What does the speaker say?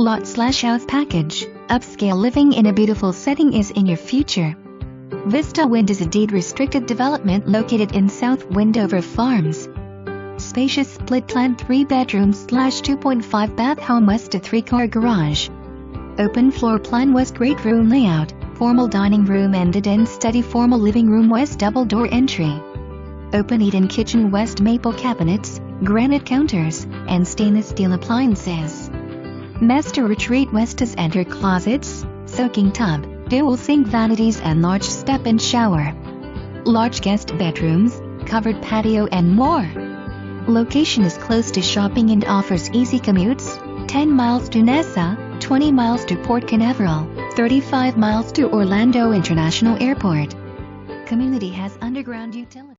lot/house package. Upscale living in a beautiful setting is in your future. Vista Wind is a deed-restricted development located in South Windover Farms. Spacious split plan 3-bedroom/2.5 bath home west to 3-car garage. Open floor plan west great room layout, formal dining room and den study formal living room west double door entry. Open eat-in kitchen west maple cabinets, granite counters, and stainless steel appliances. Master retreat west is enter closets, soaking tub, dual sink vanities and large step-in shower. Large guest bedrooms, covered patio and more. Location is close to shopping and offers easy commutes, 10 miles to Nassau, 20 miles to Port Canaveral, 35 miles to Orlando International Airport. Community has underground utility.